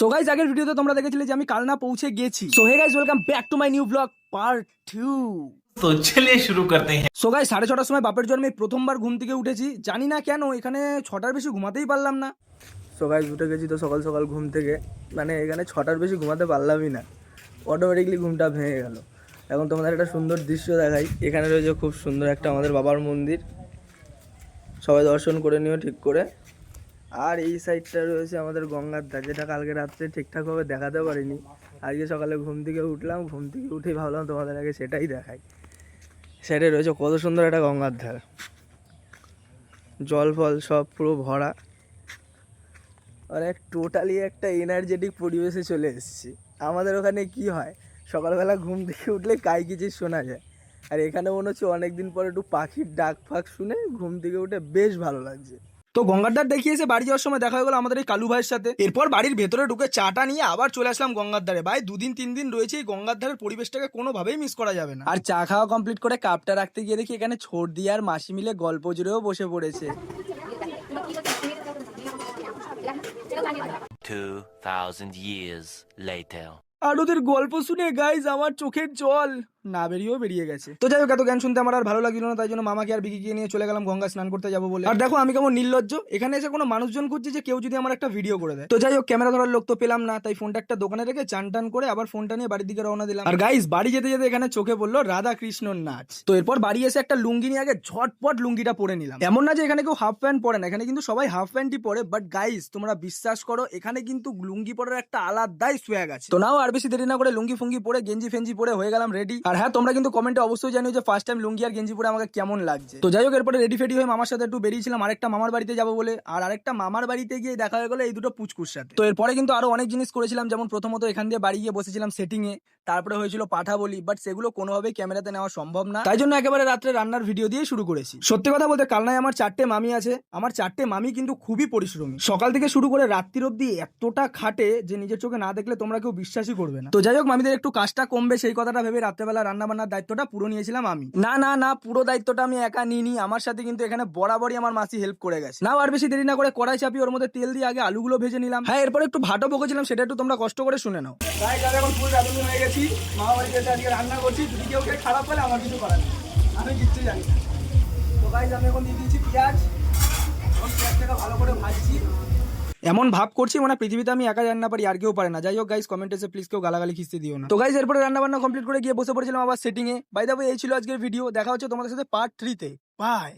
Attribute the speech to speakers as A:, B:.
A: So guys আগের ভিডিওতে তোমরা দেখেছিলে যে আমি কালনা পৌঁছে গেছি। So hey guys welcome back to my new blog part 2।
B: तो चलिए शुरू करते हैं।
A: সো গাইস 6:30টার সময় বাপের জন্মে প্রথমবার ঘুম থেকে উঠেছি। জানি না কেন এখানে 6টার বেশি ঘুমাতেই পারলাম না। সো গাইস উঠে গেছি তো সকাল সকাল ঘুম থেকে, মানে এখানে 6টার বেশি ঘুমাতে পারলামই না, অটোমেটিকলি ঘুমটা ভেঙে গেল। এখন তোমাদের একটা সুন্দর দৃশ্য দেখাই। এখানে রয়েছে খুব সুন্দর একটা আমাদের বাবার মন্দির, সবাই দর্শন করে নিও ঠিক করে। আর এই সাইডটা রয়েছে আমাদের গঙ্গার ধার, যেটা কালকে রাত্রে ঠিকঠাকভাবে দেখাতে পারিনি। আজকে সকালে ঘুম থেকে উঠলাম, ঘুম থেকে উঠেই ভাবলাম তোমাদের আগে সেটাই দেখাই। সাইডে রয়েছে কত সুন্দর একটা গঙ্গার ধার, জল ফল সব পুরো ভরা, মানে টোটালি একটা এনার্জেটিক পরিবেশে চলে এসেছি। আমাদের ওখানে কি হয়, সকালবেলা ঘুম থেকে উঠলে কাইকিচির শোনা যায়, আর এখানে মনে হচ্ছে অনেকদিন পরে একটু পাখির ডাক ফাক শুনে ঘুম থেকে উঠে বেশ ভালো লাগছে। তো গঙ্গার ধার দেখিয়েছে, বাড়ি যাওয়ার সময় দেখা হয়ে গেল আমাদের এই কালু ভাইয়ের সাথে। এরপর বাড়ির ভেতরে ঢুকে চাটা নিয়ে আবার চলে আসলাম গঙ্গার ধারে। ভাই 2-3 দিন রয়েছে এই গঙ্গার ধারের পরিবেশটাকে কোনোভাবেই মিস করা যাবে না। আর চা খাওয়া কমপ্লিট করে কাপটা রাখতে গিয়ে দেখি এখানে ছোট দিয়ে আর মাসি মিলে গল্প জুড়েও বসে পড়েছে।
C: 2000 years later.
A: আর ওদের গল্প শুনে গাইজ আমার চোখের জল না বেরিয়ে গেছে। তো যাই হোক, এত জ্ঞান শুনতে আমার আর ভালো লাগলো না, তাই জন্য মামাকে আর বিকিকে নিয়ে চলে গেলাম গঙ্গা স্নান করতে যাবো বলে। আর দেখো আমি কেমন নির্লজ্জ, এখানে এসে কোনো মানুষজন খুঁজছে যে কেউ যদি আমার একটা ভিডিও করে দেয়। তো যাই হোক, ক্যামেরা ধরার লোক তো পেলাম না, তাই ফোনটা একটা দোকানে রেখে চান টান করে আবার ফোনটা নিয়ে বাড়ির দিকে রওনা দিলাম। আর গাইজ বাড়ি যেতে যেতে এখানে চোখে পড়লো রাধা কৃষ্ণর নাচ। তো এরপর বাড়ি এসে একটা লুঙ্গি নিয়ে আগে ঝটপট লুঙ্গিটা পরে নিলাম। এমন না যে এখানে কেউ হাফ প্যান্ট পরে না, এখানে কিন্তু সবাই হাফ প্যান্টই পরে। বাট গাইজ তোমরা বিশ্বাস করো, এখানে কিন্তু লুঙ্গি পরার একটা আলাদাই সোয়াগ আছে। তো নাও আর বেশি দেরি না করে লুঙ্গি ফুঙ্গি পরে গেঞ্জি ফেঞ্জি পরে হয়ে গেলাম রেডি। আর হ্যাঁ, তোমরা কিন্তু কমেন্টে অবশ্যই জানিও যে ফার্স্ট টাইম লুঙ্গি আর গেঞ্জি পরে আমাকে কেমন লাগছে। তো যাই হোক, এরপরে রেডি ফেডি হয়ে মামার সাথে একটু বেরিয়েছিলাম আরেকটা মামার বাড়িতে যাবো বলে। আর আরেকটা মামার বাড়িতে গিয়ে দেখা হয়ে গেলো এই দুটো পুচকুর সাথে। তো এরপরে কিন্তু আরো অনেক জিনিস করেছিলাম, যেমন প্রথমত এখান দিয়ে বাড়ি গিয়ে বসেছিলাম সেটিং এ, তারপরে হয়েছিল পাঠা বলি, বাট সেগুলো কোনোভাবেই ক্যামেরাতে নেওয়া সম্ভব না, তাই জন্য একেবারে রাত্রে রান্নার ভিডিও দিয়ে শুরু করেছি। সত্যি কথা বলতে কালনায় আমার 4টে মামি আছে। আমার 4টে মামি কিন্তু খুবই পরিশ্রমী, সকাল থেকে শুরু করে রাত্রির অব্দি এতটা খাটে যে নিজের চোখে না দেখলে তোমরা কেউ বিশ্বাসই করবে না। তো যাই হোক, মামিদের একটু কাজটা কমবে সেই কথাটা ভেবে রাত্রেবেলা রান্না বান্নার দায়িত্বটা পুরো নিয়েছিলাম আমি। না পুরো দায়িত্বটা আমি একা নিইনি, আমার সাথে কিন্তু এখানে বরাবরই আমার মাসি হেল্প করে গেছে। না আর বেশি দেরি না করে কড়াই চাপিয়ে ওর মধ্যে তেল দিয়ে আগে আলুগুলো ভেজে নিলাম। হ্যাঁ, এরপর একটু ভাতও বকেছিলাম, সেটা একটু তোমরা কষ্ট করে শুনে নাও। এখন ফুল রাঁধুনি হয়ে গেছি, মামা বাড়িতে এসে আজকে রান্না করছি। যদি কেউ খারাপ হলে আমার কিছু করার নেই, আমি কিচ্ছু জানি না। তো গাইস আমি এখন দিয়ে দিয়েছি পেঁয়াজ, পেঁয়াজটাকে ভালো করে ভাজছি। এমন ভাব করছি মানে পৃথিবীতে আমি একা রান্না পারি, আর কেউ পারে না। যাই হোক গাইস, কমেন্টে এসে প্লিজ কেউ গালাগালি খিস্তি দিও না। তো গাইস এরপরে রান্না বান্না কমপ্লিট করে গিয়ে বসে পড়েছিলাম আবার সেটিং এ। বাই দ্য ওয়ে এই ছিল আজকের ভিডিও, দেখা হচ্ছে তোমাদের সাথে পার্ট 3 তে। বাই।